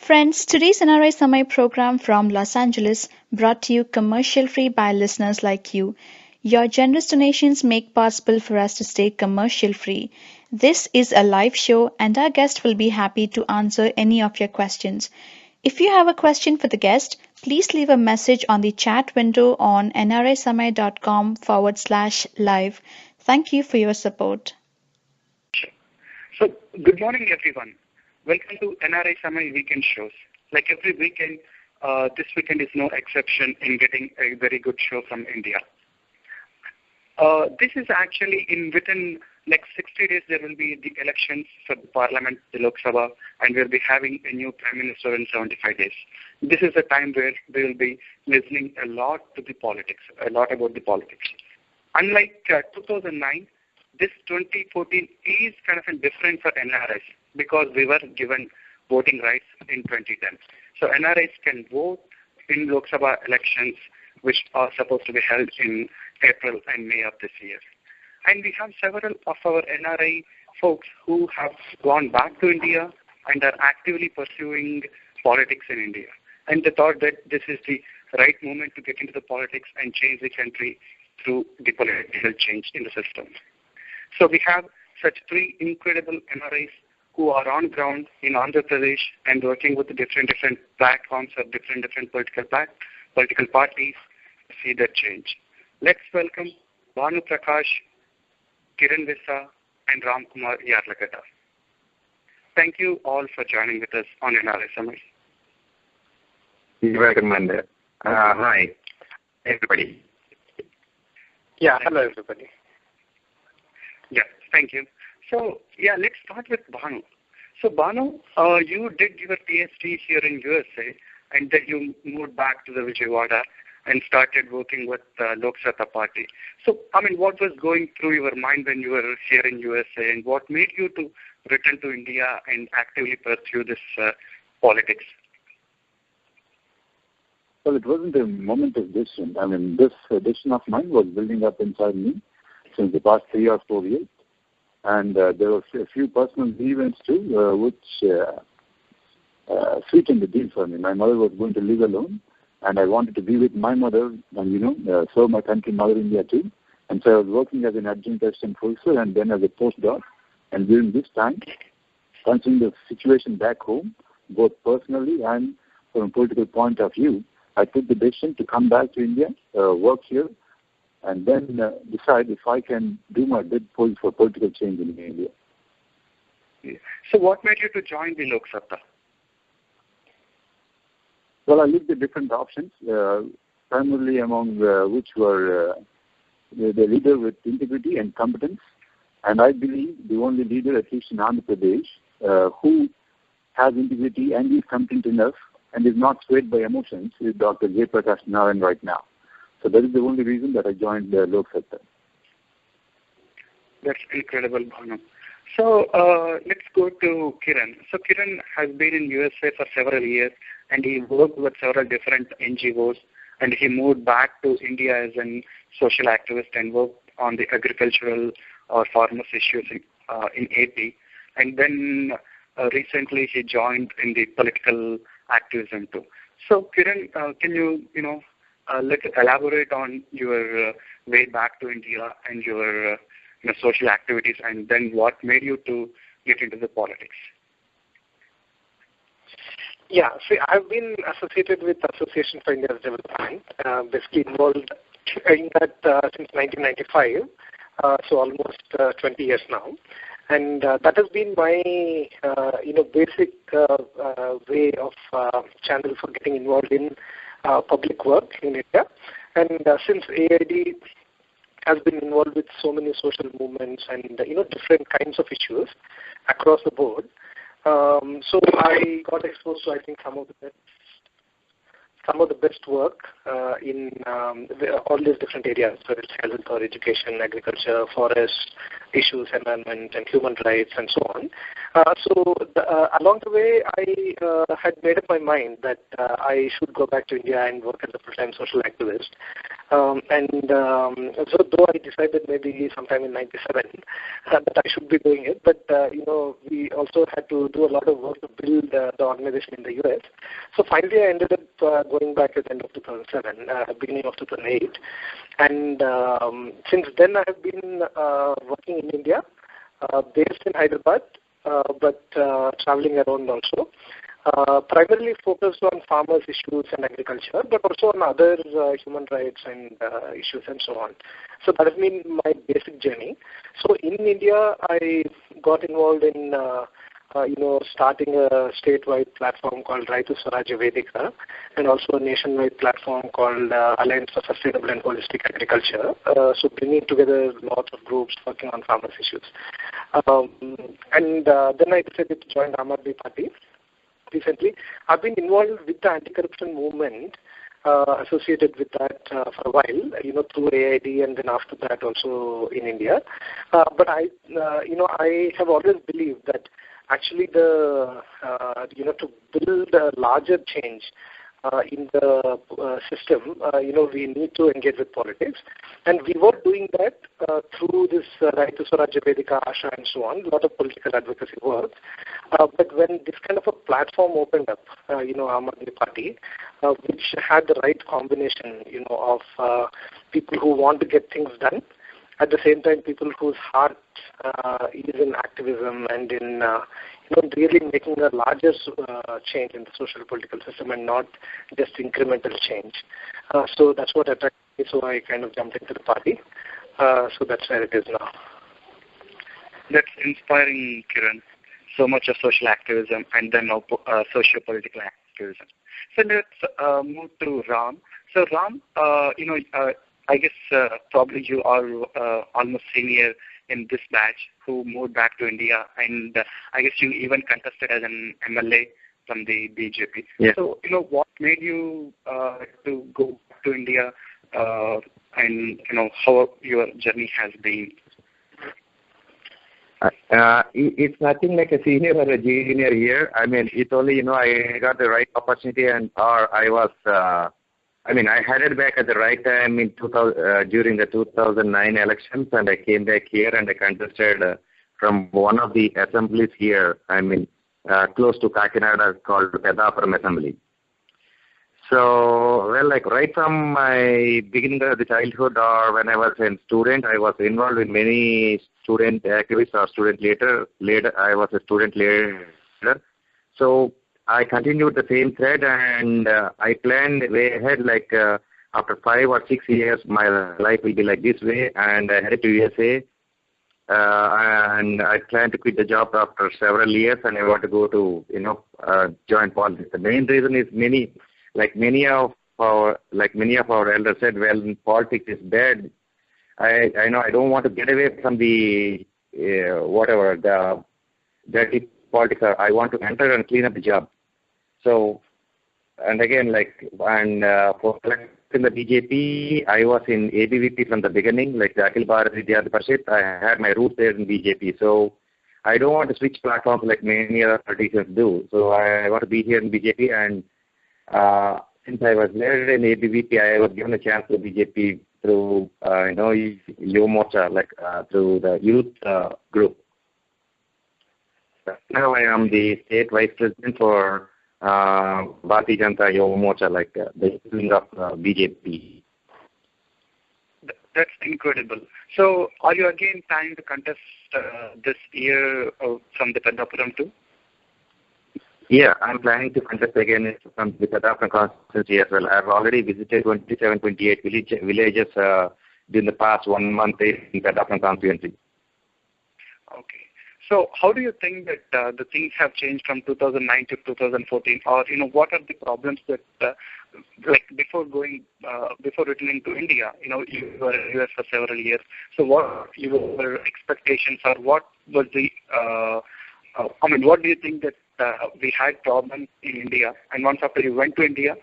Friends, today's NRI Summary program from Los Angeles brought to you commercial free by listeners like you. Your generous donations make possible for us to stay commercial free. This is a live show and our guest will be happy to answer any of your questions. If you have a question for the guest, please leave a message on the chat window on nrisummit.com/live. Thank you for your support. So, good morning, everyone. Welcome to NRI Summer Weekend shows. Like every weekend, this weekend is no exception in getting a very good show from India. This is actually within next 60 days there will be the elections for the Parliament, the Lok Sabha, and we'll be having a new Prime Minister in 75 days. This is a time where we will be listening a lot to the politics, a lot about the politics. Unlike 2009, this 2014 is kind of different for NRIs because we were given voting rights in 2010. So NRIs can vote in Lok Sabha elections, which are supposed to be held in April and May of this year. And we have several of our NRI folks who have gone back to India and are actively pursuing politics in India. And they thought that this is the right moment to get into the politics and change the country through the political change in the system. So we have such three incredible NRIs who are on ground in Andhra Pradesh and working with different platforms or different political parties to see that change. Let's welcome Bhanu Prakash, Kiran Vissa, and Ram Kumar Yarlagada. Thank you all for joining with us on NRI Summit. You're welcome, Manda. Hi, everybody. Yeah, hello, everybody. Yeah, thank you. So, let's start with Bhanu. So, Bhanu, you did your PhD here in USA, and then you moved back to the Vijayawada and started working with Lok Sabha Party. So, what was going through your mind when you were here in USA, and what made you to return to India and actively pursue this politics? Well, it wasn't a moment of decision. This decision of mine was building up inside me since the past 3 or 4 years. And there were a few personal events too, which sweetened the deal for me. My mother was going to live alone, and I wanted to be with my mother and, serve my country, Mother India too. And so I was working as an adjunct assistant professor and then as a postdoc. And during this time, considering the situation back home, both personally and from a political point of view, I took the decision to come back to India, work here, and then decide if I can do my bid for political change in India. Yeah. So what made you to join the Lok Sabha? Well, I looked at different options, primarily among which were the leader with integrity and competence. And I believe the only leader, at least in Andhra Pradesh, who has integrity and is competent enough and is not swayed by emotions is Dr. J. Prakash Narayan right now. So that is the only reason that I joined the Lok Sabha. That's incredible, Bhanu. So let's go to Kiran. So Kiran has been in USA for several years, and he worked with several different NGOs, and he moved back to India as a social activist and worked on the agricultural or farmers issues in AP. And then recently he joined in the political activism too. So Kiran, can you, elaborate on your way back to India and your social activities, and then what made you to get into the politics? Yeah, see, I've been associated with Association for India's Development, basically involved in that since 1995, so almost 20 years now. And that has been my, basic way of channel for getting involved in public work in India. And since AID has been involved with so many social movements and, different kinds of issues across the board, so I got exposed to, I think, some of the best work in all these different areas, whether it's health or education, agriculture, forest issues, environment, and human rights, and so on. Along the way, I had made up my mind that I should go back to India and work as a full-time social activist. So though I decided maybe sometime in 97 that I should be doing it, but we also had to do a lot of work to build the organization in the US. So finally I ended up going back at the end of 2007, beginning of 2008. And since then I have been working in India, based in Hyderabad, but traveling around also. Primarily focused on farmers' issues and agriculture, but also on other human rights and issues and so on. So that has been my basic journey. So in India, I got involved in starting a statewide platform called Raitu Swarajya Vedika, and also a nationwide platform called Alliance for Sustainable and Holistic Agriculture. So bringing together lots of groups working on farmers' issues. Then I decided to join the Aam Aadmi Party. Recently, I've been involved with the anti-corruption movement associated with that for a while, through AID and then after that also in India. But I have always believed that actually to build a larger change in the system, we need to engage with politics. And we were doing that through this Raitu Swarajya Vedika, ASHA and so on, a lot of political advocacy work. But when this kind of a platform opened up, Aam Aadmi Party, which had the right combination, of people who want to get things done, at the same time people whose heart is in activism and in really making a larger change in the social political system and not just incremental change. So that's what attracted me, so I kind of jumped into the party. So that's where it is now. That's inspiring, Kiran. So much of social activism and then socio-political activism. So let's move to Ram. So Ram, I guess probably you are almost senior in this batch who moved back to India, and I guess you even contested as an MLA from the BJP. Yeah. So, what made you to go back to India, and, how your journey has been? It's nothing like a senior or a junior here. I mean, it's only, I got the right opportunity I headed back at the right time in during the 2009 elections, and I came back here and I contested from one of the assemblies here, close to Kakinada, called Pedapuram Assembly. So, right from my beginning of the childhood or when I was a student, I was involved in many student activists or student leader. I was a student leader. So, I continued the same thread, and I planned way ahead, after 5 or 6 years, my life will be like this way, and I headed to USA, and I plan to quit the job after several years, and I want to go to, join politics. The main reason is many of our elders said, well, politics is bad. I don't want to get away from the dirty politics. I want to enter and clean up the job. So, and again, for in the BJP, I was in ABVP from the beginning, like the Akhil Bharat Vidyarthi Parishad. I had my roots there in BJP. So, I don't want to switch platforms like many other politicians do. So, I want to be here in BJP, and since I was there in ABVP, I was given a chance to BJP through, Yuva Morcha, through the youth group. Now I am the state vice president for Bharatiya Janata Yuva Morcha, the wing of BJP. That's incredible. So, are you again planning to contest this year from the Pedapuram too? Yeah, I'm planning to contest again from the Pedapuram constituency as well. I've already visited 27, 28 villages during the past 1 month in Pedapuram constituency. Okay. So how do you think that the things have changed from 2009 to 2014, or what are the problems that before returning to India, you were in the US for several years. So what your expectations, or what was the what do you think that we had problems in India, and once after you went to India,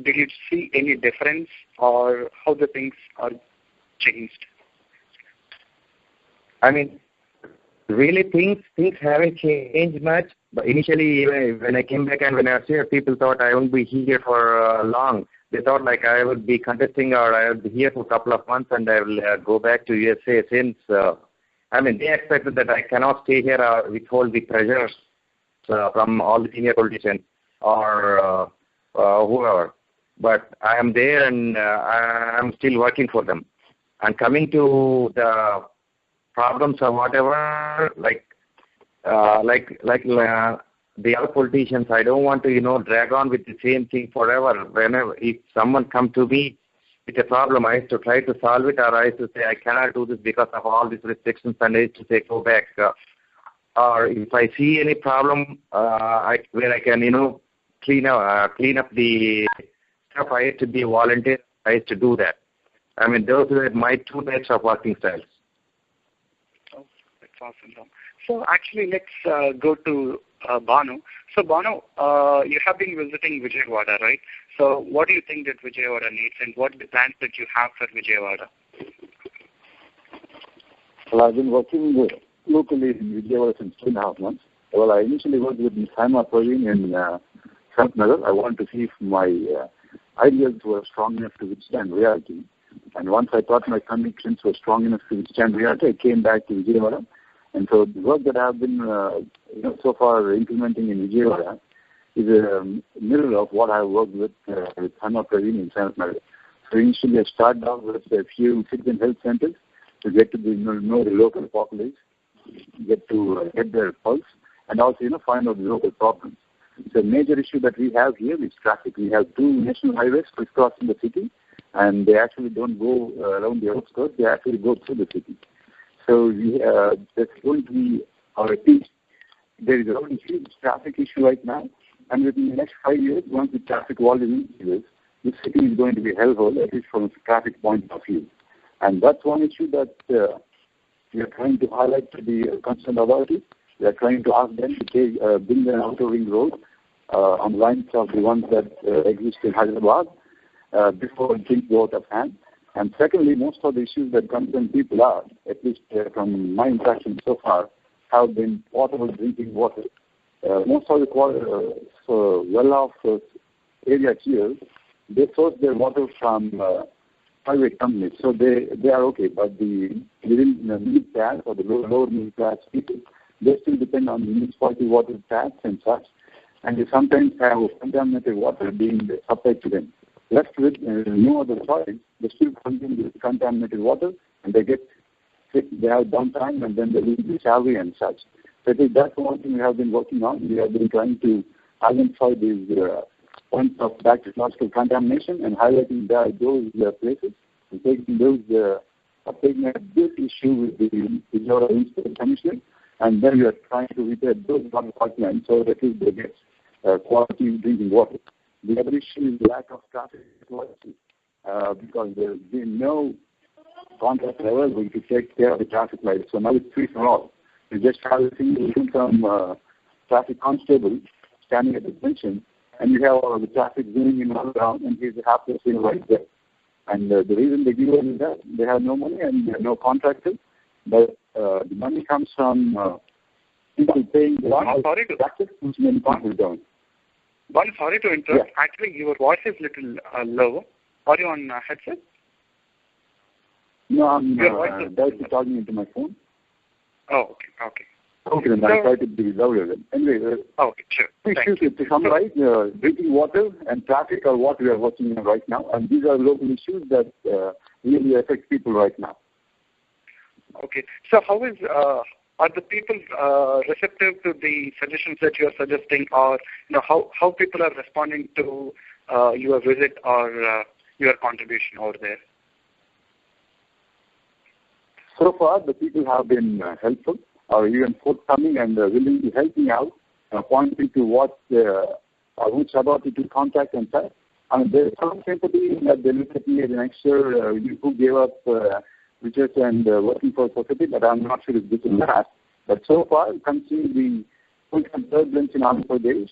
did you see any difference, or how the things are changed? Really, things haven't changed much. But initially, when I came back and when I was here, people thought I won't be here for long. they thought like I would be contesting or I would be here for a couple of months and I will go back to USA since, they expected that I cannot stay here with all the pressures from all the senior politicians or whoever. But I am there and I am still working for them. And coming to the problems or whatever, the other politicians, I don't want to, drag on with the same thing forever. Whenever, if someone come to me with a problem, I used to try to solve it, or I used to say, I cannot do this because of all these restrictions, and I used to say, go back. Or if I see any problem where I can, clean up the stuff, I used to be a volunteer. I used to do that. Those were my two types of working styles. Oh, that's awesome, Tom. So actually, let's go to Banu. So Banu, you have been visiting Vijayawada, right? So what do you think that Vijayawada needs, and what the plans that you have for Vijayawada? Well, I've been working locally in Vijayawada since 2.5 months. Well, I initially worked with Saima Praveen in Nagar. I wanted to see if my ideas were strong enough to withstand reality. And once I thought my convictions were strong enough to withstand reality, I came back to Vijayawada. And so the work that I've been so far implementing in Vijayawada is a mirror of what I worked with Saima Praveen in Nagar. So initially I started out with a few citizen health centers to get to know the local populace, get their pulse, and also find out the local problems. The major issue that we have here is traffic. We have 2 national highways crisscrossing the city, and they actually don't go around the outskirts, they actually go through the city. So there's going to be, or at least there is a huge traffic issue right now, and within the next 5 years, once the traffic volume increases, the city is going to be hellhole, at least from a traffic point of view. And that's one issue that we are trying to highlight to the concerned authorities. We are trying to ask them to build an outer ring road on lines of the ones that exist in Hyderabad before things go out of hand. And secondly, most of the issues that concern people are, at least from my interaction so far, have been potable drinking water. Most of the well-off areas here, they source their water from private companies, so they are okay. But the middle class or the lower middle class people, they still depend on municipality water taps and such, and they sometimes have contaminated water being supplied to them. Left with no other choice, they still consume this contaminated water, and they get sick, they have downtime, and then they lose the salary and such. So I think that's one thing we have been working on. We have been trying to identify these points of bacteriological contamination and highlighting those places and taking taking a big issue with the Vijayawada Municipal Commission, and then we are trying to repair those water pipelines so that they get quality drinking water. The other issue is the lack of traffic quality because there has been no contract ever going to take care of the traffic lights. So now it's free for all. We just have a single income traffic constable standing at the junction, and you have all the traffic zooming in all around, and he's half the thing right there. And the reason they give us is that they have no money and they have no contractors, but the money comes from people paying the taxes, which many people don't. Banu, sorry to interrupt. Yeah. Actually, your voice is little low. Are you on headset? No, I'm directly talking into my phone. Oh, okay. Okay, then I'll try to be louder then. Anyway, okay, sure. To summarize, drinking water and traffic are what we are working on right now, and these are local issues that really affect people right now. Okay, so how is are the people receptive to the suggestions that you are suggesting, or how people are responding to your visit or your contribution over there? So far, the people have been helpful, or even forthcoming and willing to help me out, pointing to what which authority to contact and such. There's some sympathy that they look at me as an extra who gave up research and working for society, but I'm not sure if this will last. But so far, considering the political turbulence in Andhra Pradesh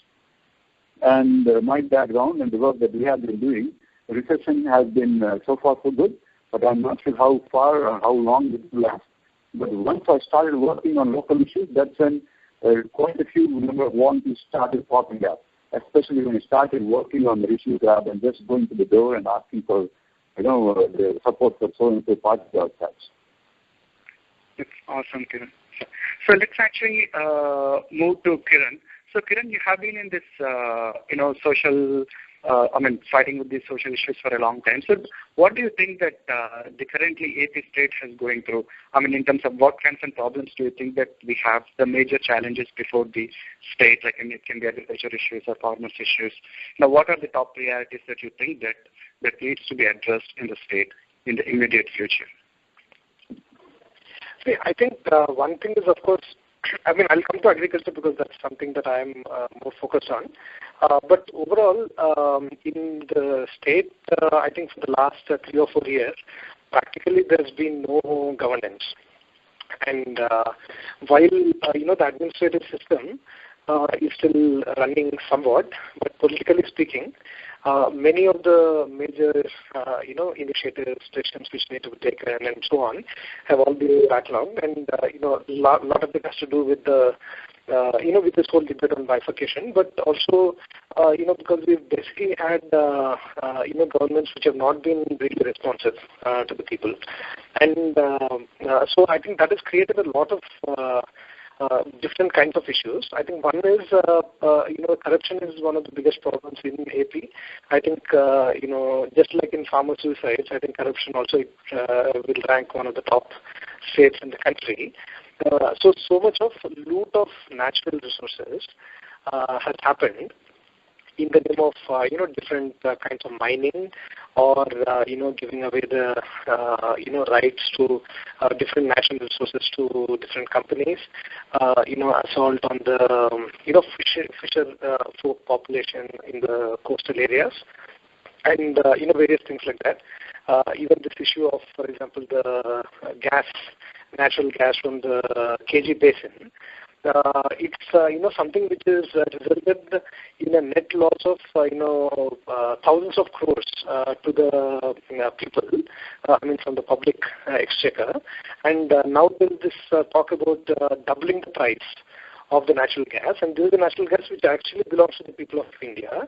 and my background and the work that we have been doing, the reception has been so far so good, but I'm not sure how far or how long this will last. But once I started working on local issues, that's when quite a few number of volunteers started popping up. especially when you started working on the issues rather than just going to the door and asking for, the support for so-and-so party or such. It's awesome, Kiran. So let's actually move to Kiran. So Kiran, you have been in this, social, fighting with these social issues for a long time. So what do you think that the currently AP state has going through? In terms of what kinds of problems do you think that we have, the major challenges before the state, like it can be agriculture issues or farmers issues. Now, what are the top priorities that you think that needs to be addressed in the state in the immediate future? See, I think one thing is, of course, I'll come to agriculture because that's something that I'm more focused on. But overall, in the state, I think for the last 3 or 4 years, practically there's been no governance. And while, the administrative system is still running somewhat, but politically speaking, many of the major, initiatives, decisions which need to be taken and so on have all been backlogged. And, a lot of it has to do with the, with this whole debate on bifurcation, but also, because we've basically had, governments which have not been really responsive to the people. And so I think that has created a lot of different kinds of issues. I think one is, corruption is one of the biggest problems in AP. I think, just like in farmer suicides, I think corruption also will rank one of the top states in the country. So much of loot of natural resources has happened in the name of, different kinds of mining or, giving away the, rights to different natural resources to different companies, assault on the, fisher folk population in the coastal areas and, various things like that. Even this issue of, for example, the natural gas from the KG Basin, it's something which is resulted in a net loss of thousands of crores to the people, from the public exchequer. And now there's this talk about doubling the price of the natural gas, and this is the natural gas which actually belongs to the people of India,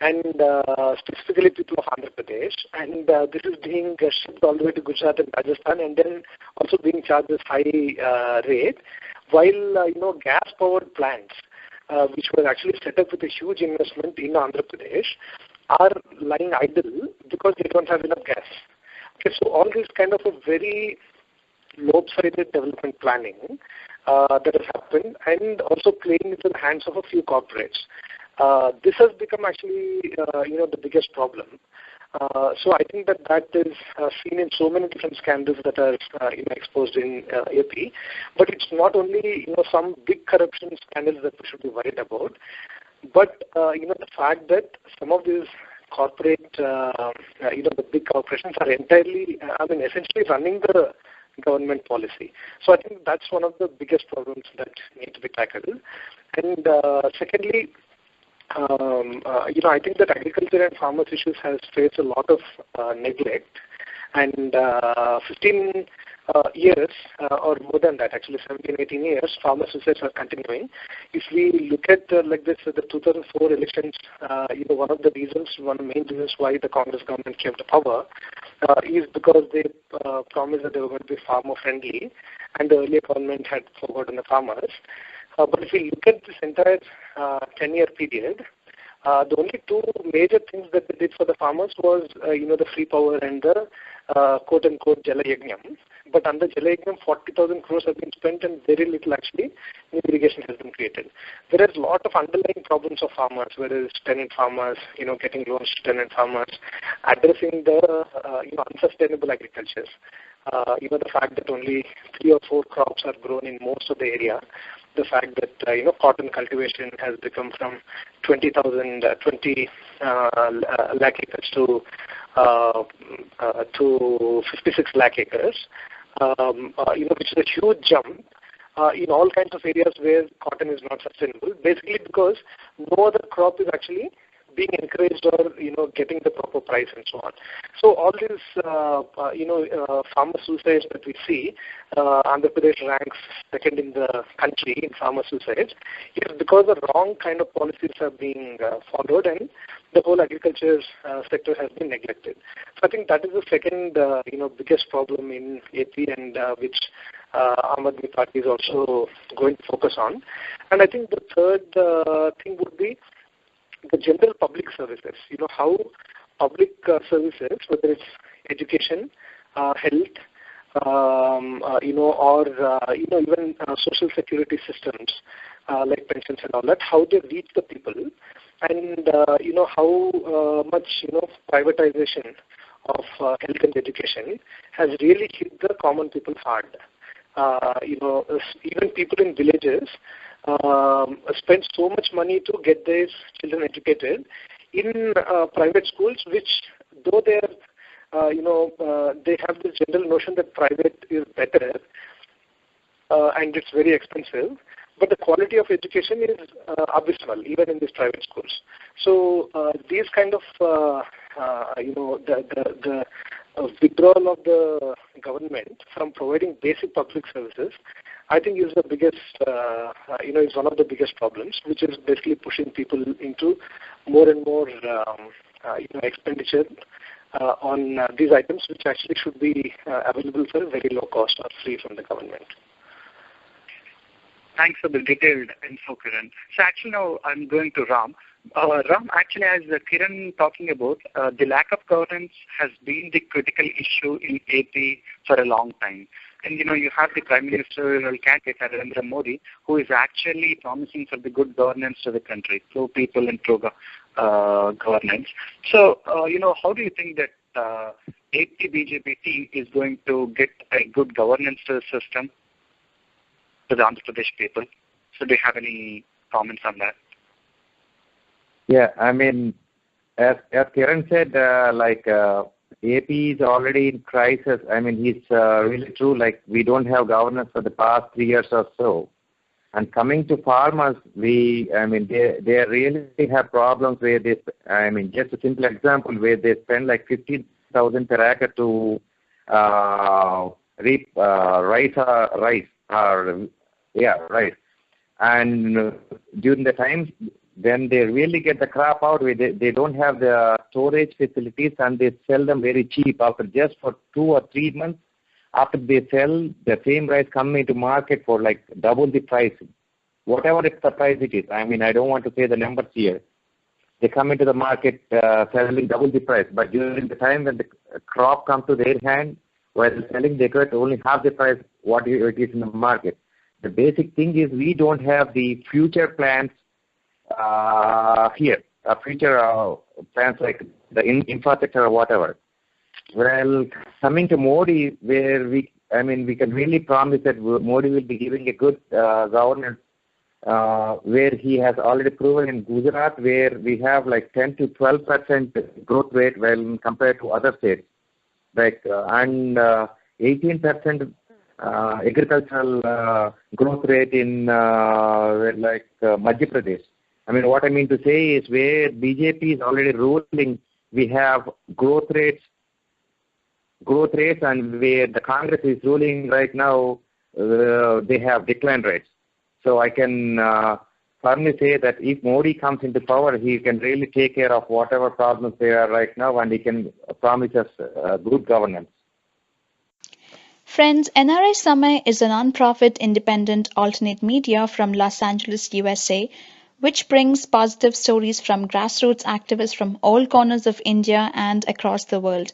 and specifically people of Andhra Pradesh, and this is being shipped all the way to Gujarat and Rajasthan, and then also being charged this high rate, while gas-powered plants, which were actually set up with a huge investment in Andhra Pradesh, are lying idle because they don't have enough gas. Okay, so all this kind of a very lopsided development planning that has happened, and also playing into the hands of a few corporates. This has become actually, the biggest problem. So I think that is seen in so many different scandals that are exposed in AP. But it's not only some big corruption scandals that we should be worried about, but the fact that some of these corporate, the big corporations are entirely, essentially running the government policy. So I think that's one of the biggest problems that need to be tackled. And secondly, I think that agriculture and farmers issues has faced a lot of neglect, and 15 years, or more than that, actually 17, 18 years, farmer suicides are continuing. If we look at the 2004 elections, one of the main reasons why the Congress government came to power is because they promised that they were going to be farmer friendly, and the earlier government had forgotten the farmers. But if we look at this entire 10-year period, the only two major things that they did for the farmers was, the free power and the quote-unquote Jala Yajnam. But under Jala Yajnam, 40,000 crores have been spent and very little actually new irrigation has been created. There is a lot of underlying problems of farmers, whether it's tenant farmers, getting loans to tenant farmers, addressing the, unsustainable agriculture. The fact that only 3 or 4 crops are grown in most of the area, the fact that cotton cultivation has become from 20 lakh acres to 56 lakh acres, which is a huge jump in all kinds of areas where cotton is not sustainable, basically because no other crop is actually being encouraged or getting the proper price and so on. So all these farmer suicides that we see, Andhra Pradesh ranks second in the country in farmer suicides, is because the wrong kind of policies are being followed and the whole agriculture sector has been neglected. So I think that is the second biggest problem in AP, and which Aam Aadmi Party is also going to focus on. And I think the third thing would be the general public services. How public services, whether it's education, health, or even social security systems like pensions and all that, how they reach the people, and how much privatization of health and education has really hit the common people hard. Even people in villages spend so much money to get their children educated in private schools, which though they are, they have this general notion that private is better and it's very expensive, but the quality of education is abysmal even in these private schools. So these kind of the withdrawal of the government from providing basic public services, I think is the biggest, is one of the biggest problems, which is basically pushing people into more and more, expenditure on these items, which actually should be available for a very low cost or free from the government. Thanks for the detailed info, Kiran. So actually now I'm going to Ram. Ram, actually, as Kiran talking about, the lack of governance has been the critical issue in AP for a long time. And, you have the Prime Ministerial candidate, Narendra Modi, who is actually promising for the good governance to the country, pro people and pro governance. So, how do you think that AP BJP team is going to get a good governance to the system to the Andhra Pradesh people? So do you have any comments on that? Yeah, I mean, as Kiran said, AP is already in crisis. I mean, he's really true. Like, we don't have governance for the past 3 years or so. And coming to farmers, they really have problems where they, just a simple example, where they spend like 50,000 per acre to reap rice. And during the time when they really get the crop out, they don't have the storage facilities, and they sell them very cheap after just for 2 or 3 months. After they sell, the same rice come into market for like double the price, whatever the price it is. I don't want to say the numbers here. They come into the market selling double the price, but during the time when the crop comes to their hand, while selling, they get only half the price what it is in the market. The basic thing is we don't have the future plans here, future plans like the infrastructure or whatever. Well, coming to Modi, where we can really promise that Modi will be giving a good governance, where he has already proven in Gujarat, where we have like 10 to 12% growth rate when compared to other states, and 18% agricultural growth rate in Madhya Pradesh. What I mean to say is where BJP is already ruling, we have growth rates, and where the Congress is ruling right now, they have decline rates. So I can firmly say that if Modi comes into power, he can really take care of whatever problems there are right now, and he can promise us good governance. Friends, NRI Samay is a non-profit independent alternate media from Los Angeles, USA, which brings positive stories from grassroots activists from all corners of India and across the world.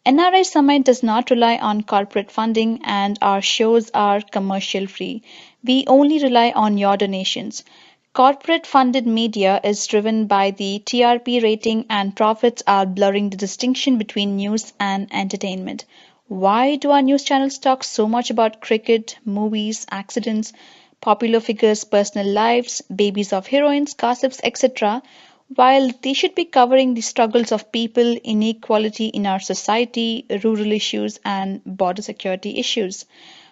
NRI Samay does not rely on corporate funding, and our shows are commercial free. We only rely on your donations. Corporate funded media is driven by the TRP rating, and profits are blurring the distinction between news and entertainment. Why do our news channels talk so much about cricket, movies, accidents, popular figures' personal lives, babies of heroines, gossips, etc., while they should be covering the struggles of people, inequality in our society, rural issues, and border security issues?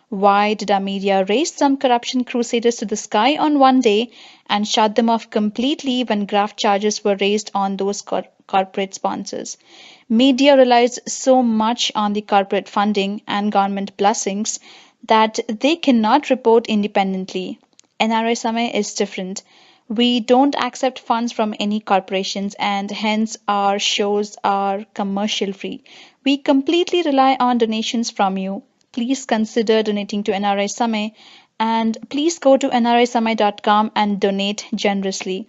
Why did our media raise some corruption crusaders to the sky on one day and shut them off completely when graft charges were raised on those corporate sponsors? Media relies so much on the corporate funding and government blessings that they cannot report independently. NRI Samay is different. We don't accept funds from any corporations and hence our shows are commercial free. We completely rely on donations from you. Please consider donating to NRI Samay and please go to nrisamay.com and donate generously.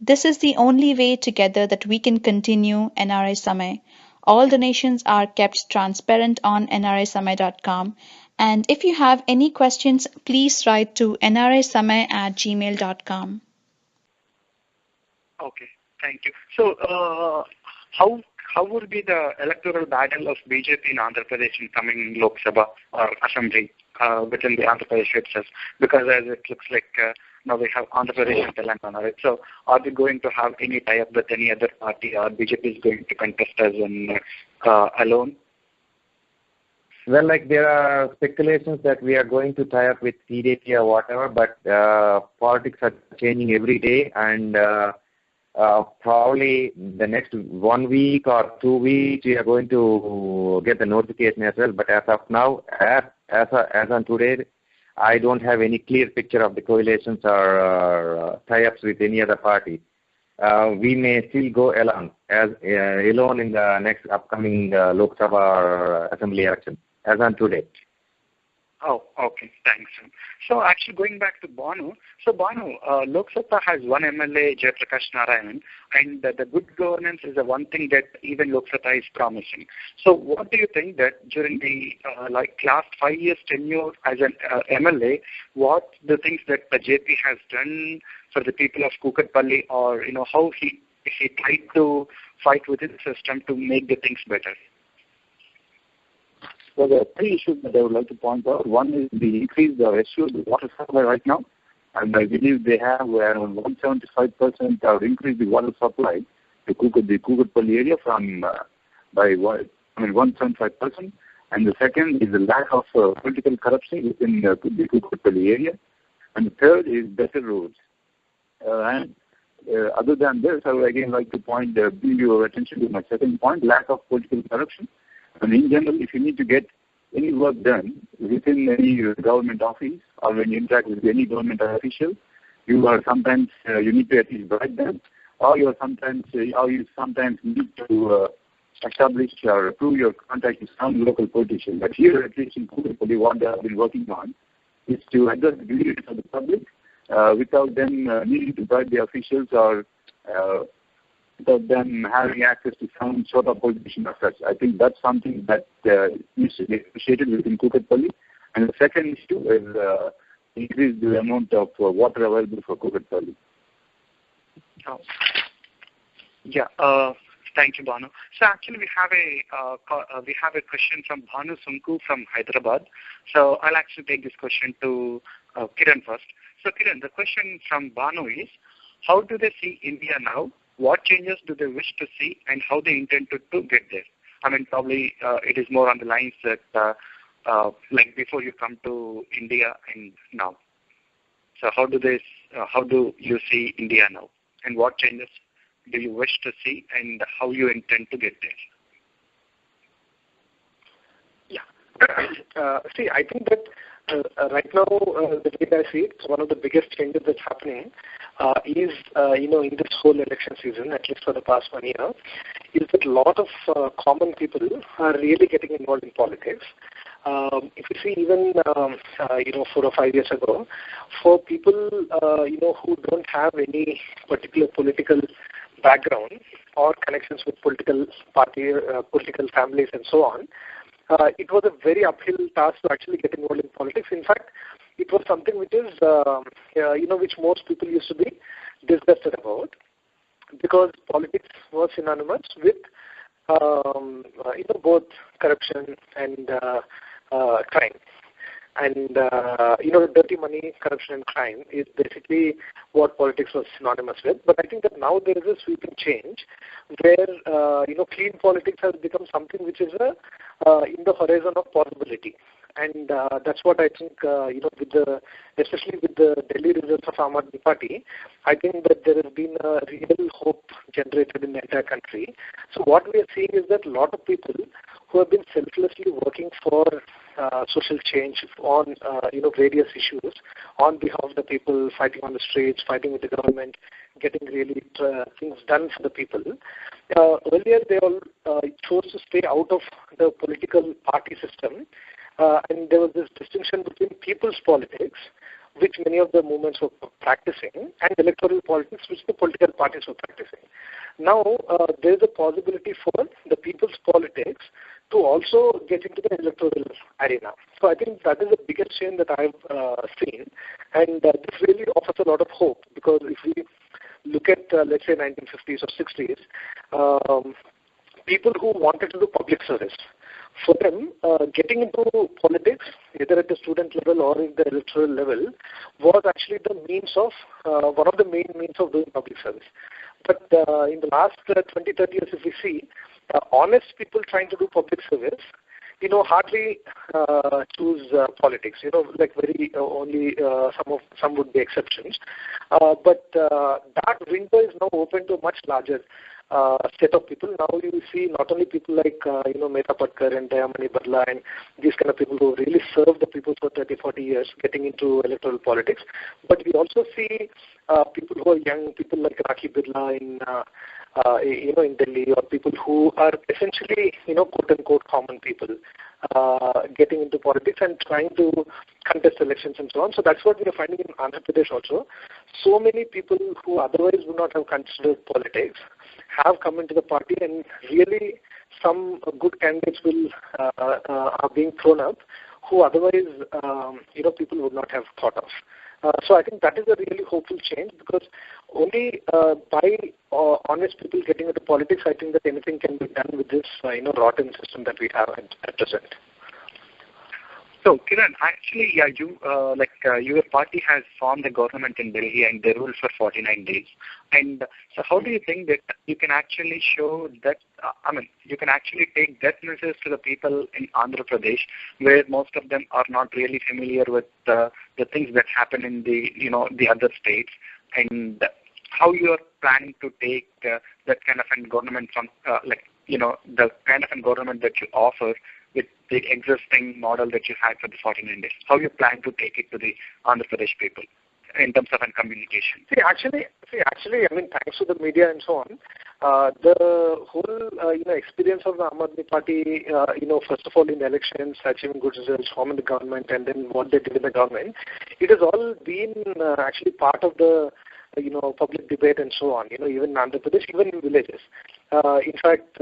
This is the only way together that we can continue NRI Samay. All donations are kept transparent on nrisamay.com. And if you have any questions, please write to nrisamay@gmail.com. Okay, thank you. So, how would be the electoral battle of BJP in Andhra Pradesh in coming Lok Sabha or Assembly within the Andhra Pradesh itself? Because as it looks like now we have Andhra Pradesh and Telangana, right? So, are they going to have any tie-up with any other party, or BJP is going to contest as an alone? Well, like there are speculations that we are going to tie up with TDP or whatever, but politics are changing every day, and probably the next 1 week or 2 weeks we are going to get the notification as well. But as of now, as on today, I don't have any clear picture of the coalitions or tie-ups with any other party. We may still go alone in the next upcoming Lok Sabha or Assembly election as on today. Oh, okay. Thanks. So actually going back to Banu, so Banu, Lok Sabha has one MLA, Jayaprakash Narayan, and the good governance is the one thing that even Lok Sabha is promising. So what do you think that during the last 5 years tenure as an MLA, what the things that the JP has done for the people of Kukatpalli, or how he tried to fight within the system to make the things better? So there are three issues that I would like to point out. One is the increase of assured water supply right now, and I believe they have around 175% or increased the water supply to the Kukatpalli area from by 175%. And the second is the lack of political corruption within the Kukatpalli area, and the third is better roads. Other than this, I would again like to bring your attention to my second point: lack of political corruption. And in general, if you need to get any work done within any government office or when you interact with any government official, you need to at least bribe them, or you sometimes need to establish or prove your contact with some local politician. But here, at least in Kukatpalli, what they have been working on is to address the grievances of the public without them needing to bribe the officials or without them having access to some sort of politician or such. I think that's something that needs to be appreciated within Kukatpalli. And the second issue is increase the amount of water available for Kukatpalli. Oh. Yeah. Thank you, Banu. So actually, we have a question from Bhanu Sunku from Hyderabad. So I'll actually take this question to Kiran first. So Kiran, the question from Banu is, how do they see India now? What changes do they wish to see, and how they intend to get there? I mean, probably it is more on the lines that like before you come to India and now. So how do you see India now, and what changes do you wish to see, and how you intend to get there? Yeah. See, I think that right now, the way I see it, one of the biggest changes that's happening is, in this whole election season, at least for the past 1 year, is that a lot of common people are really getting involved in politics. If you see even, 4 or 5 years ago, for people, who don't have any particular political background or connections with political party, political families and so on, it was a very uphill task to actually get involved in politics. In fact, it was something which is, which most people used to be disgusted about, because politics was synonymous with, both corruption and crime. And, dirty money, corruption and crime is basically what politics was synonymous with. But I think that now there is a sweeping change where, clean politics has become something which is in the horizon of possibility. and that's what I think, especially with the Delhi results of Aam Aadmi Party, I think that there has been a real hope generated in the entire country. So what we are seeing is that a lot of people who have been selflessly working for social change on various issues on behalf of the people, fighting on the streets, fighting with the government, getting really things done for the people. Earlier they all chose to stay out of the political party system, and there was this distinction between people's politics, which many of the movements were practicing, and electoral politics, which the political parties were practicing. Now, there is a possibility for the people's politics to also get into the electoral arena. So I think that is the biggest change that I've seen, and this really offers a lot of hope, because if we look at, let's say, 1950s or 60s, people who wanted to do public service, for them, getting into politics, either at the student level or at the electoral level, was actually the means of, one of the main means of doing public service. But in the last 20, 30 years, if we see, honest people trying to do public service, hardly choose politics. Like very only some would be exceptions. But that window is now open to a much larger set of people. Now you see not only people like Mehta Patkar and Dayamani Barla and these kind of people who really serve the people for 30, 40 years getting into electoral politics, but we also see people who are young, people like Rakhi Birla in Delhi, or people who are essentially quote unquote common people getting into politics and trying to contest elections and so on. So that's what we are finding in Andhra Pradesh also. So many people who otherwise would not have considered politics have come into the party, and really some good candidates are being thrown up who otherwise people would not have thought of. So I think that is a really hopeful change, because only by honest people getting into politics, I think that anything can be done with this rotten system that we have at present. So, Kiran, actually, your party has formed a government in Delhi and they ruled for 49 days. And so how do you think that you can actually show that, you can actually take that message to the people in Andhra Pradesh, where most of them are not really familiar with the things that happen in the other states, and how you are planning to take that kind of a government from, the kind of a government that you offer with the existing model that you had for the 49 days? How you plan to take it to the Andhra Pradesh people in terms of communication? Actually, thanks to the media and so on, the whole experience of the Aam Aadmi Party, first of all in the elections, achieving good results, forming the government, and then what they did in the government, it has all been actually part of the public debate and so on. Even in Andhra Pradesh, even in villages. In fact,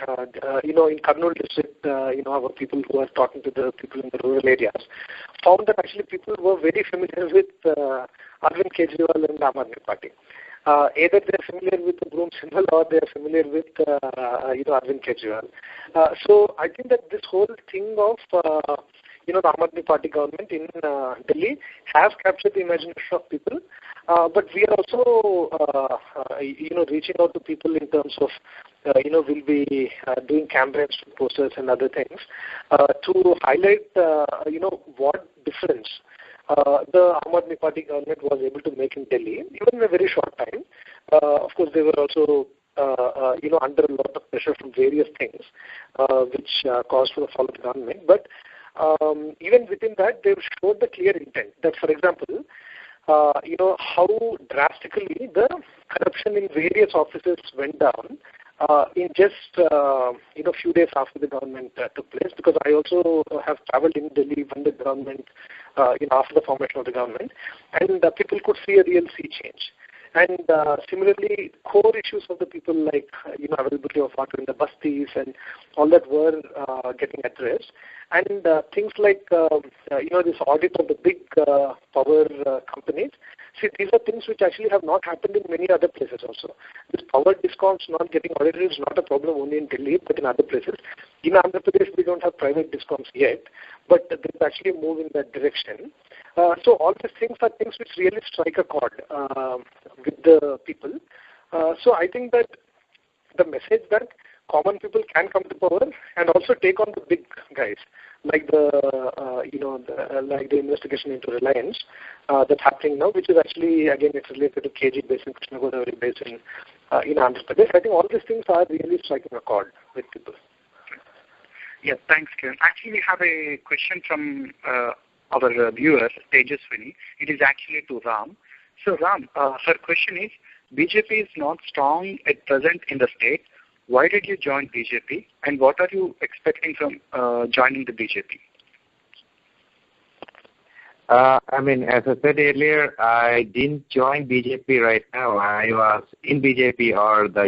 in Kurnool district, our people who are talking to the people in the rural areas found that actually people were very familiar with Arvind Kejriwal and Aam Aadmi Party. Either they are familiar with the broom symbol or they are familiar with Arvind Kejriwal. So I think that this whole thing of the Aam Aadmi Party government in Delhi have captured the imagination of people. But we are also, reaching out to people in terms of, we'll be doing campaigns, posters and other things to highlight, what difference the Aam Aadmi Party government was able to make in Delhi, even in a very short time. Of course, they were also, under a lot of pressure from various things, which caused for the fall of the government. But even within that, they've showed the clear intent that, for example, how drastically the corruption in various offices went down in just few days after the government took place. Because I also have traveled in Delhi when the government, after the formation of the government, and people could see a real sea change. And similarly, core issues of the people like availability of water in the bastis and all that were getting addressed. And things like this audit of the big power companies. See, these are things which actually have not happened in many other places also. This power discoms not getting audited is not a problem only in Delhi, but in other places. In Andhra Pradesh, we don't have private discoms yet, but there's actually a move in that direction. So all these things are things which really strike a chord with the people. So I think that the message that common people can come to power and also take on the big guys, like like the investigation into Reliance that's happening now, which is actually, again, it's related to KG Basin, Krishna Godavari Basin in Andhra Pradesh. I think all these things are really striking a chord with people. Yeah, thanks, Kiran. Actually, we have a question from our viewer, Tejaswini. It is actually to Ram. So, Ram, her question is, BJP is not strong at present in the state. Why did you join BJP, and what are you expecting from joining the BJP? As I said earlier, I didn't join BJP right now. I was in BJP or the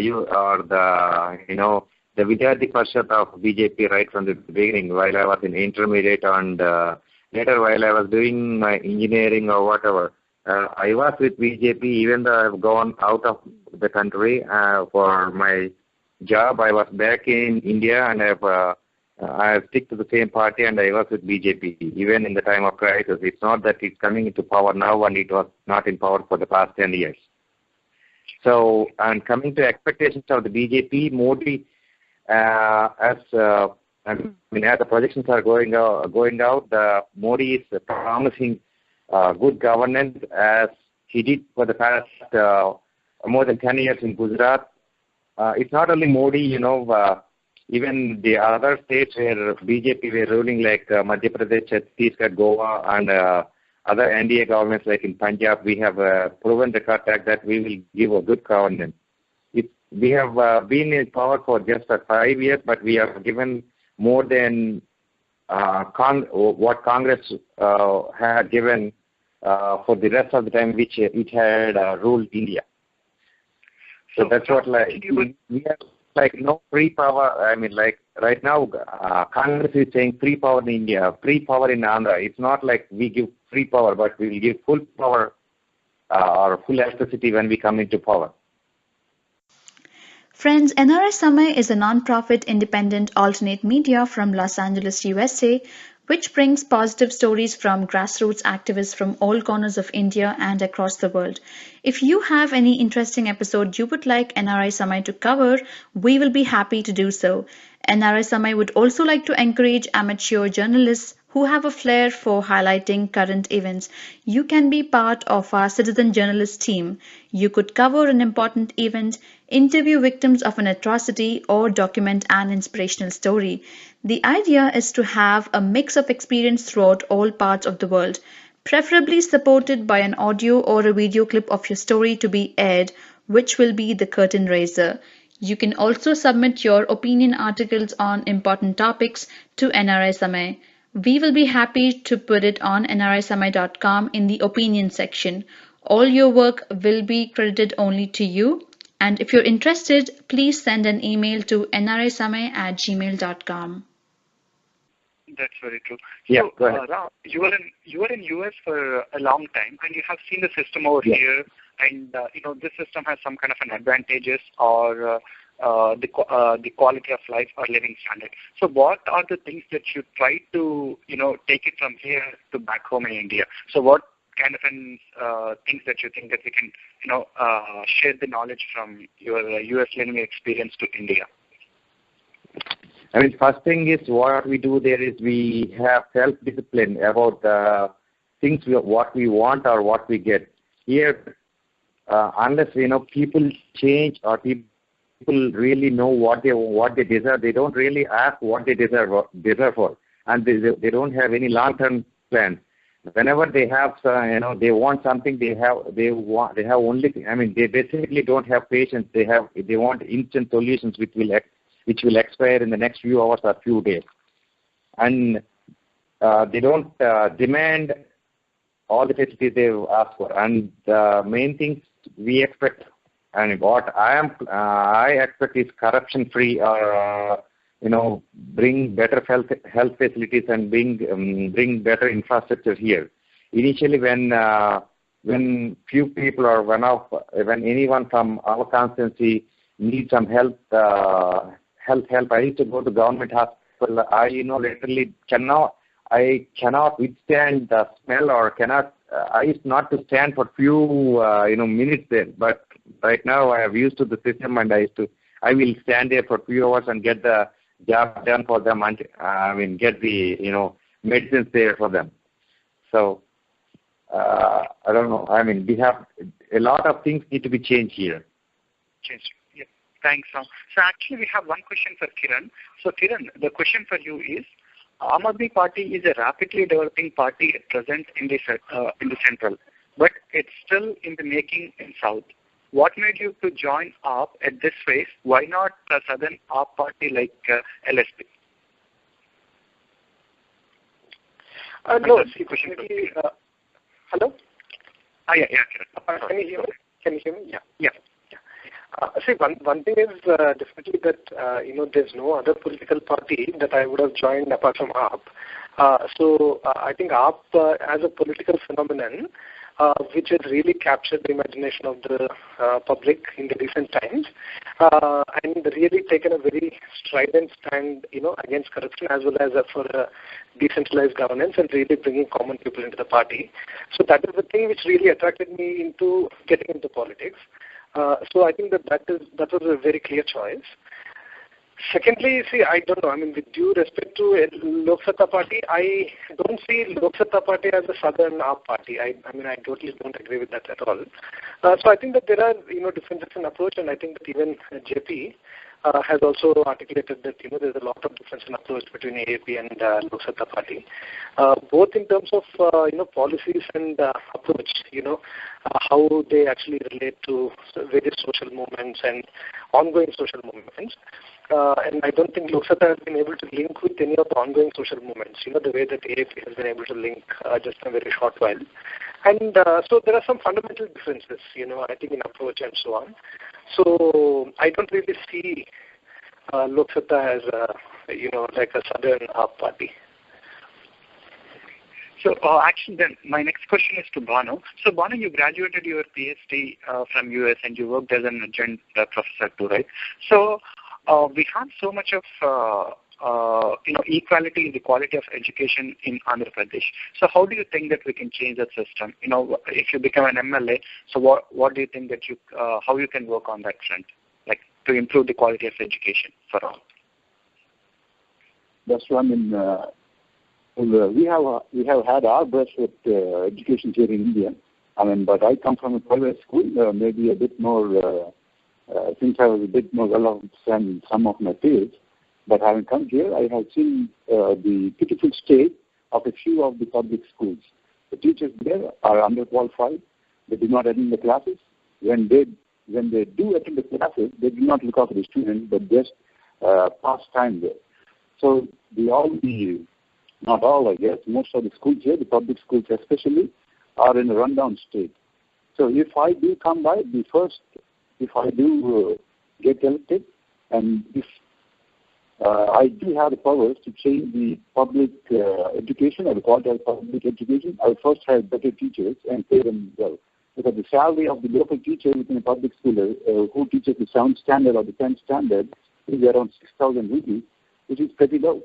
Vidyarthi Parishad of BJP right from the beginning, while I was in intermediate, and later while I was doing my engineering or whatever. I was with BJP even though I've gone out of the country for my job. I was back in India, and I stick to the same party, and I was with BJP even in the time of crisis. It's not that it's coming into power now, and it was not in power for the past 10 years. So, and coming to expectations of the BJP, Modi, as the projections are going out, Modi is promising good governance as he did for the past more than 10 years in Gujarat. It's not only Modi, even the other states where BJP were ruling, like Madhya Pradesh, Chhattisgarh, Goa, and other NDA governments like in Punjab, we have proven the track that we will give a good governance. We have been in power for just 5 years, but we have given more than what Congress had given for the rest of the time which it had ruled India. So that's what we have no free power. Right now Congress is saying free power in India, free power in Andhra. It's not like we give free power, but we will give full power or full electricity when we come into power. Friends, NRI Samay is a non-profit independent alternate media from Los Angeles, USA, which brings positive stories from grassroots activists from all corners of India and across the world. If you have any interesting episode you would like NRI Samay to cover, we will be happy to do so. NRI Samay would also like to encourage amateur journalists who have a flair for highlighting current events. You can be part of our citizen journalist team. You could cover an important event, interview victims of an atrocity, or document an inspirational story. The idea is to have a mix of experience throughout all parts of the world, preferably supported by an audio or a video clip of your story to be aired, which will be the curtain raiser. You can also submit your opinion articles on important topics to NRI Samay. We will be happy to put it on nrisamay.com in the opinion section. All your work will be credited only to you. And if you're interested, please send an email to nrisamay@gmail.com. That's very true. Yeah, so, go ahead. Ram, you were in US for a long time, and you have seen the system over here, and this system has some kind of an advantages or the quality of life or living standard. So what are the things that you try to take it from here to back home in India? So what kind of things that you think that we can share the knowledge from your US living experience to India? First thing is what we do there is we have self-discipline about the things what we want or what we get. Here, unless people change or people really know what they deserve, they don't really ask what they deserve for, and they don't have any long-term plans. Whenever they have, they want something, they have only. They basically don't have patience. They want instant solutions which will expire in the next few hours or few days, and they don't demand all the facilities they ask for. And the main things we expect, and what I expect is corruption-free, or bring better health facilities and bring better infrastructure here. Initially, when few people or when anyone from our constituency needs some health help, I used to go to government hospital. I literally cannot withstand the smell, or I used not to stand for few minutes there. But right now I have used to the system, and I will stand there for 2 hours and get the job done for them, and get the medicines there for them. So I don't know. We have a lot of things need to be changed here. Changed. Yeah. Thanks. So actually, we have one question for Kiran. So Kiran, the question for you is: Aam Aadmi Party is a rapidly developing party at present in the central, but it's still in the making in South. What made you to join AAP at this phase? Why not a southern AAP party like LSP? No, see, hello? Yeah, Kiran. Can you hear me? Can you hear me? Yeah. See, one thing is definitely that, there's no other political party that I would have joined apart from AAP. So I think AAP as a political phenomenon, which has really captured the imagination of the public in the recent times, and really taken a very strident stand, against corruption as well as for decentralized governance and really bringing common people into the party. So that is the thing which really attracted me into getting into politics. So I think that was a very clear choice. Secondly, see, I don't know. With due respect to Lok Satta Party, I don't see Lok Satta Party as a southern AAP party. I totally don't agree with that at all. So I think that there are, differences in approach, and I think that even JP has also articulated that, there's a lot of difference in approach between AAP and Lok Satta Party, both in terms of, policies and approach, how they actually relate to various social movements and ongoing social movements. And I don't think Lok Satta has been able to link with any of the ongoing social movements, the way that AAP has been able to link just in a very short while. And so there are some fundamental differences, I think in approach and so on. So I don't really see Lok Satta as, like a southern AAP party. So actually then my next question is to Bhanu. So Bhanu, you graduated your PhD from US and you worked as an adjunct professor too, right? So we have so much of equality in the quality of education in Andhra Pradesh. So how do you think that we can change that system? If you become an MLA, so what do you think that how you can work on that front, like to improve the quality of education for all? That's what we have had our brush with education here in India. But I come from a private school, maybe a bit more. Since I was a bit more well-off than some of my peers, but having come here, I have seen the pitiful state of a few of the public schools. The teachers there are underqualified. They do not attend the classes. When they do attend the classes, they do not look after the students, but just pass time there. So not all, I guess, most of the schools here, the public schools especially, are in a rundown state. So if I do come by, if I do get elected, and if I do have the powers to change the public education or the quality of public education, I would first have better teachers and pay them well. Because the salary of the local teacher within a public school who teaches the 7th standard or the 10th standard is around 6,000 rupees, which is pretty low.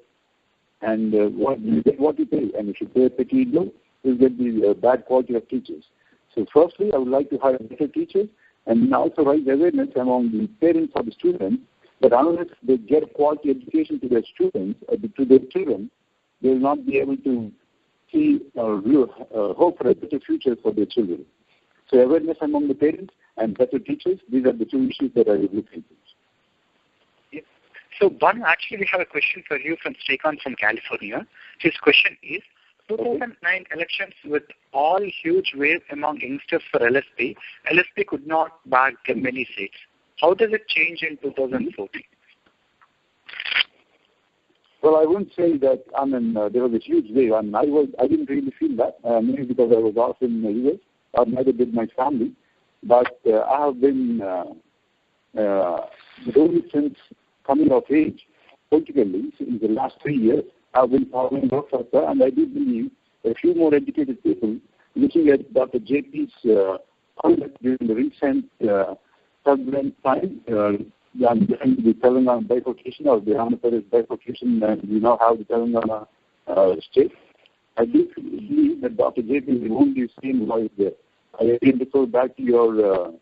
And you get what you pay. And if you pay pretty low, you get the bad quality of teachers. So firstly, I would like to hire better teachers and also raise awareness among the parents of the students that unless they get quality education to their students, to their children, they will not be able to see or hope for a better future for their children. So awareness among the parents and better teachers, these are the two issues that I would look into. Yeah. So, Bhanu, actually we have a question for you from Srikanth from California. His question is, 2009 elections with all huge wave among youngsters for LSP could not bag many seats. How does it change in 2014? Well, I wouldn't say that, there was a huge wave. I didn't really feel that, maybe because I was off in the US, or neither did my family. But I have been, only since coming of age, politically, in the last 3 years, I've been following Lok Satta, and I do believe a few more educated people, looking at Dr. JP's conduct during the recent turbulent time, during the Telangana bifurcation or the Andhra Pradesh bifurcation, and we now have the Telangana state. I do believe that Dr. JP is the only same voice there. I again refer back to your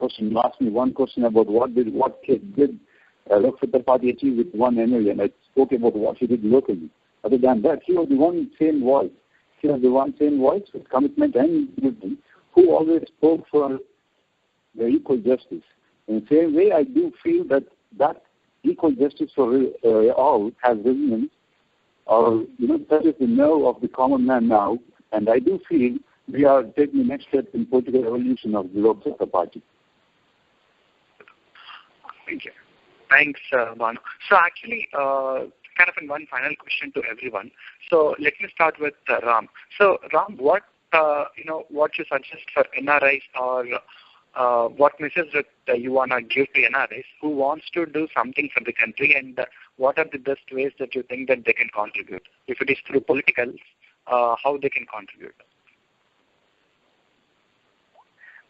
question. You asked me one question about what did Lok Sabha Party achieve with one NRI, and I spoke about what he did locally. Other than that, he was the one same voice. He was the one same voice with commitment and unity, who always spoke for the equal justice. In the same way, I do feel that equal justice for all has resonance, or that is the nerve of the common man now. And I do feel we are taking the next step in political evolution of the Lok Sabha Party. Thank you. Thanks, Bhanu. So actually, kind of in one final question to everyone. So let me start with Ram. So Ram, what you suggest for NRIs, or what message that you want to give to NRIs who wants to do something for the country, and what are the best ways that you think that they can contribute? If it is through politicals, how they can contribute?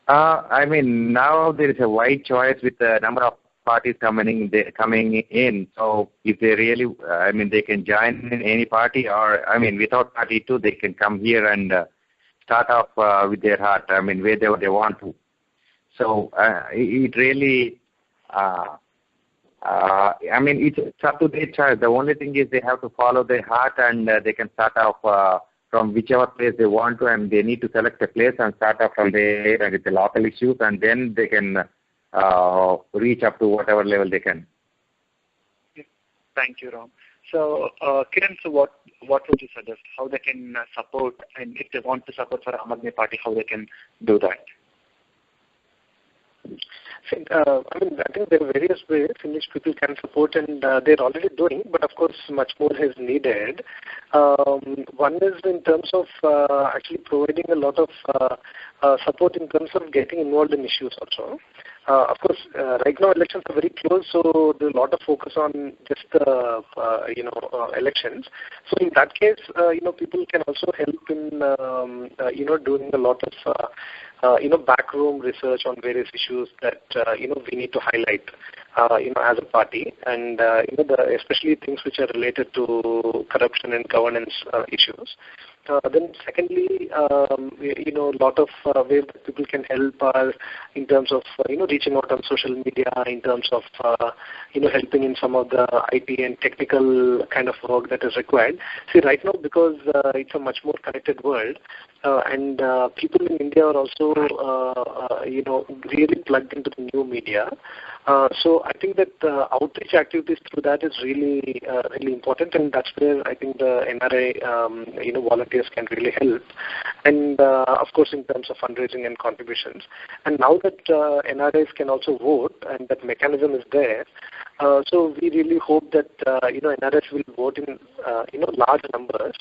I mean, now there is a wide choice with the number of parties coming in. So if they really, they can join in any party, or without party too, they can come here and start off with their heart. Where they want to. So it really, it's up to their choice. The only thing is they have to follow their heart, and they can start off from whichever place they want to, and they need to select a place and start off from there with the local issues, and then they can reach up to whatever level they can. Thank you, Ram. So, Kiran, so what would you suggest? How they can support, and if they want to support for Aam Aadmi Party, how they can do that? I think there are various ways in which people can support, and they're already doing, but of course much more is needed. One is in terms of actually providing a lot of support in terms of getting involved in issues also. Of course, right now elections are very close, so there's a lot of focus on just the elections. So in that case, people can also help in doing a lot of backroom research on various issues that we need to highlight as a party, and especially things which are related to corruption and governance issues. Then secondly, a lot of ways that people can help are in terms of reaching out on social media, in terms of helping in some of the IT and technical kind of work that is required. See, right now, because it's a much more connected world, and people in India are also really plugged into the new media. So I think that outreach activities through that is really really important, and that's where I think the NRI volunteers can really help. And of course, in terms of fundraising and contributions. And now that NRIs can also vote, and that mechanism is there, so we really hope that NRIs will vote in large numbers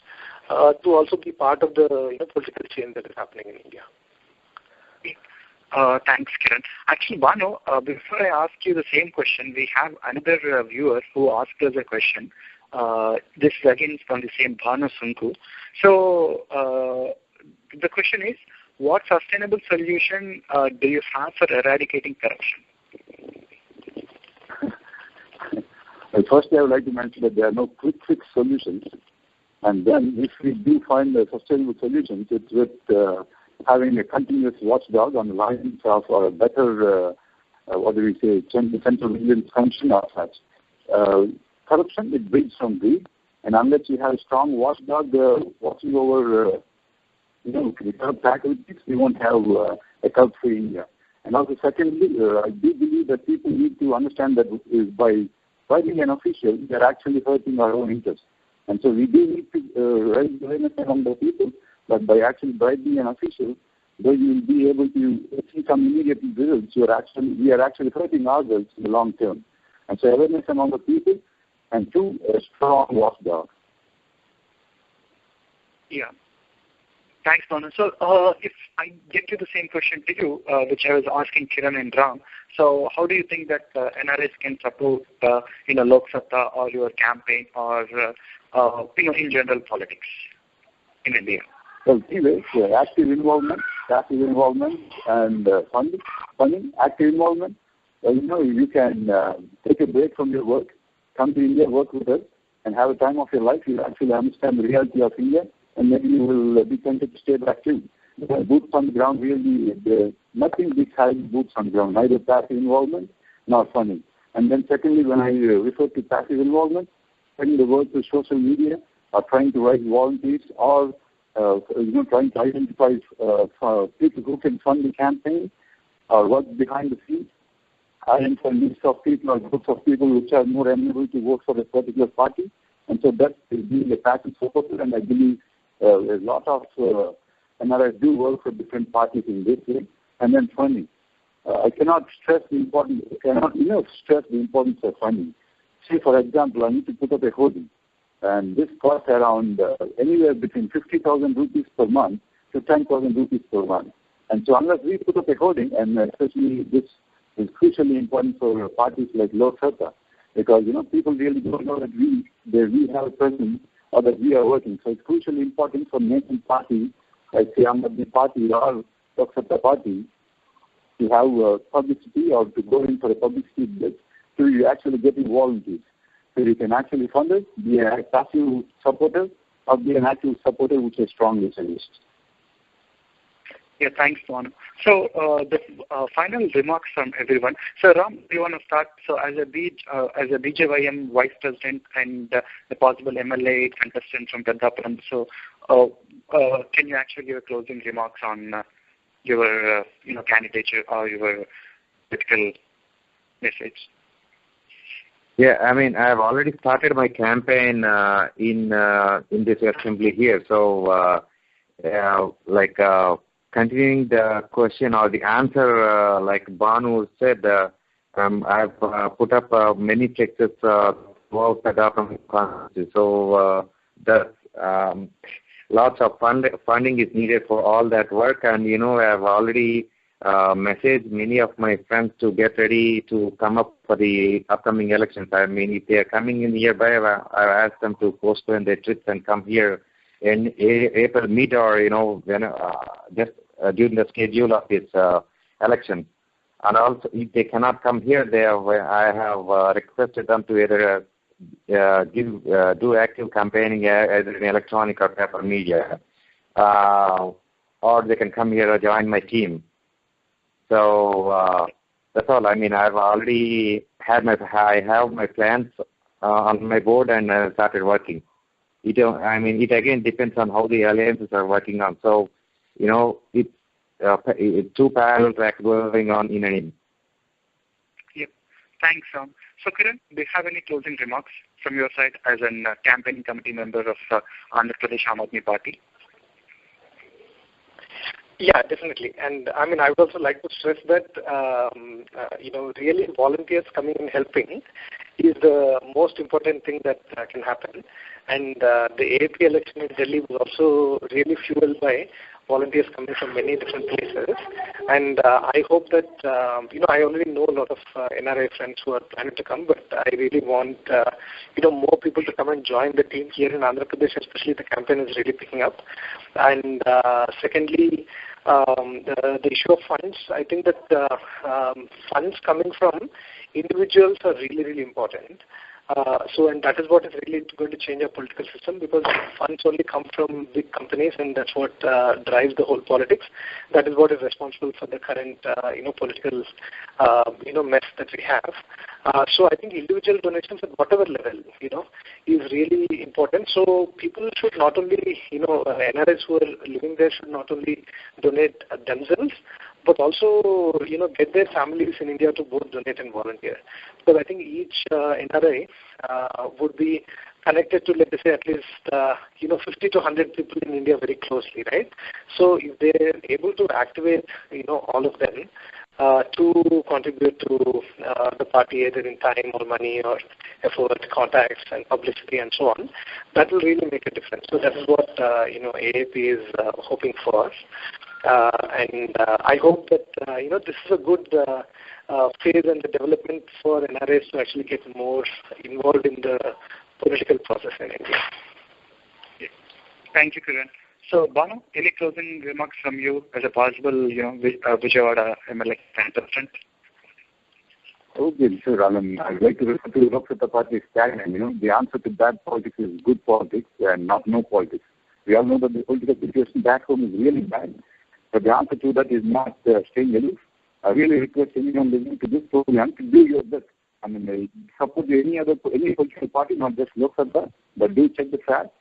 to also be part of the political change that is happening in India. Thanks, Kiran. Actually, Bhanu, before I ask you the same question, we have another viewer who asked us a question. This is again from the same Bhanu Sunku. So the question is, what sustainable solution do you have for eradicating corruption? Well, firstly, I would like to mention that there are no quick fix solutions. And then if we do find a sustainable solutions, it's with having a continuous watchdog on the lines of a better, central vigilance function or such. Corruption, it breeds from greed, and unless you have a strong watchdog watching over, the corrupt activities, we won't have a corrupt-free India. And also, secondly, I do believe that people need to understand that by being an official, they're actually hurting our own interests. And so we do need to raise awareness among the people, but by actually bribing an official, though you will be able to see some immediate results, we are actually hurting ourselves in the long term. And so awareness among the people, and two, a strong watchdog. Yeah. Thanks, Manu. So if I get to the same question to you, which I was asking Kiran and Ram, so how do you think that NRIs can support Lok Sabha or your campaign or in general politics in India? Well, anyway, active involvement, and funding, active involvement. You can take a break from your work, come to India, work with us, and have a time of your life. You'll actually understand the reality of India, and maybe you will be tempted to stay back too. boots on the ground really, nothing beats having boots on the ground, neither passive involvement nor funding. And then secondly, when I refer to passive involvement, spreading the word to social media, or trying to raise volunteers, or trying to identify people who can fund the campaign, or work behind the scenes, identify lists of people or groups of people which are more amenable to vote for a particular party. And so that's being a passive supporter, and I believe a lot of NRIs do work for different parties in this way. And then funding. I cannot stress the importance of funding. Say, for example, I need to put up a hoarding, and this costs around anywhere between 50,000 rupees per month to 10,000 rupees per month. And so unless we put up a hoarding, and especially this is crucially important for parties like Lok Sabha, because people really don't know that we have a presence or that we are working. So it's crucially important for nation parties like the Aam Aadmi Party or Lok Sabha Party to have publicity or to go in for a publicity bid to actually getting volunteers. So you can actually fund it, be a passive supporter, or be an active supporter, which I strongly suggest. Yeah, thanks, Banu. So the final remarks from everyone. So Ram, do you want to start? So as a BJYM vice president and the possible MLA contestant from Peddappuram, so can you actually give a closing remarks on your candidature or your political message? Yeah, I mean, I've already started my campaign in this assembly here. So, continuing the question or the answer, like Banu said, I've put up many flexes throughout the constituency. So lots of funding is needed for all that work, and I've already messaged many of my friends to get ready to come up for the upcoming elections. I mean, if they are coming in nearby, I've asked them to postpone their trips and come here in April mid or when just during the schedule of this election. And also, if they cannot come here, I have requested them to either do active campaigning either in electronic or paper media, or they can come here or join my team. So that's all. I mean, I've already had I have my plans on my board and started working. It again depends on how the alliances are working on. So, it's two parallel tracks going on in an. Yep. Thanks, Ram. So, Kiran, do you have any closing remarks from your side as a campaign committee member of Andhra Pradesh Aam Aadmi Party? Yeah, definitely. And I mean, I would also like to stress that, really volunteers coming and helping is the most important thing that can happen. And the AAP election in Delhi was also really fueled by volunteers coming from many different places. And I hope that, I already know a lot of NRI friends who are planning to come, but I really want, more people to come and join the team here in Andhra Pradesh, especially the campaign is really picking up. And secondly, the issue of funds, I think that funds coming from individuals are really, really important. And that is what is really going to change our political system, because funds only come from big companies, and that's what drives the whole politics. That is what is responsible for the current, political, mess that we have. So I think individual donations at whatever level, is really important. So people should not only, NRIs who are living there should not only donate themselves, but also, get their families in India to both donate and volunteer. Because I think each NRI would be connected to, let's say, at least, 50 to 100 people in India very closely, right? So if they're able to activate, all of them to contribute to the party either in time or money or effort, contacts and publicity and so on, that will really make a difference. So that is what, AAP is hoping for. And I hope that, this is a good phase and the development for NRIs to actually get more involved in the political process in India. Yeah. Thank you, Kiran. So, Banu, any closing remarks from you as a possible, Vijayawada MLA contestant? Okay, sure. I'd like to refer to Lok Sabha Party stagnant. The answer to bad politics is good politics and not no politics. We all know that the political situation back home is really bad. But the answer to that is not staying aloof. I really request anyone listening to this program to do your best. I mean, support any political party, not just Lok Sabha, but do check the facts.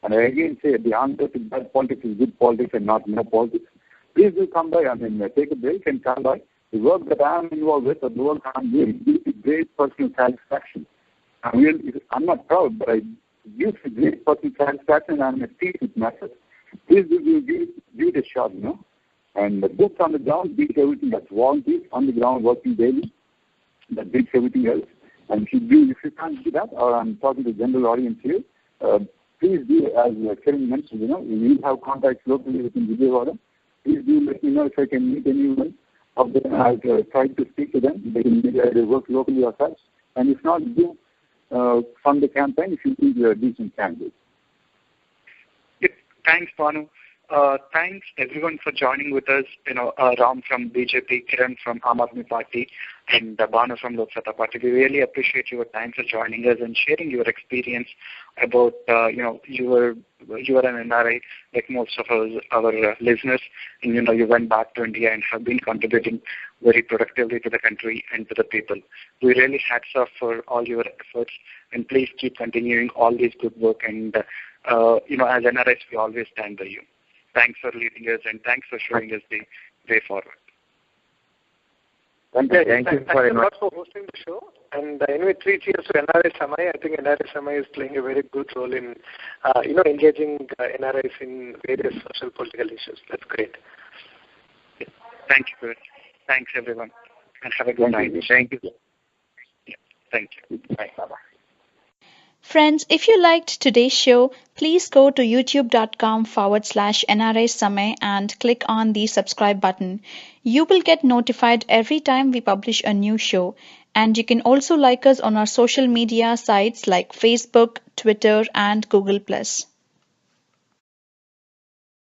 And I again say the answer to bad politics is good politics and not no politics. Please do come by. I mean, take a break and come by. The work that I am involved with, or the work I am doing, gives me great personal satisfaction. I'm not proud, but I give me great personal satisfaction. I'm at peace with myself. Please give it a shot, you know. And the boots on the ground beat everything else. Volunteers on the ground working daily, that beats everything else. And if you can't do that, or I'm talking to the general audience here, please do, as Karen mentioned, you know, we have contacts locally within Vijayawada. Please do let me know if I can meet anyone of them. I've tried to speak to them. They can either work locally or such. And if not, do fund the campaign if you think you're a decent candidate. Thanks, Banu. Thanks everyone for joining with us. You know, Ram from BJP, Kiran from Aam Aadmi Party, and Banu from Lok Sabha Party. We really appreciate your time for joining us and sharing your experience about. You were an NRI like most of our listeners, and you went back to India and have been contributing very productively to the country and to the people. We really hats off for all your efforts, and please keep continuing all this good work. And as NRIs, we always stand by you. Thanks for leading us, and thanks for showing us the way forward. Thank you very much for hosting the show. And anyway, 3 cheers to NRI Samay. I think NRI Samay is playing a very good role in, engaging NRIs in various social political issues. That's great. Thank you. Thanks, everyone, and have a good night. Thank you. Yeah, thank you. Bye. Bye-bye. Friends, if you liked today's show, please go to youtube.com/NRI Samay and click on the subscribe button. You will get notified every time we publish a new show. And you can also like us on our social media sites like Facebook, Twitter, and Google+.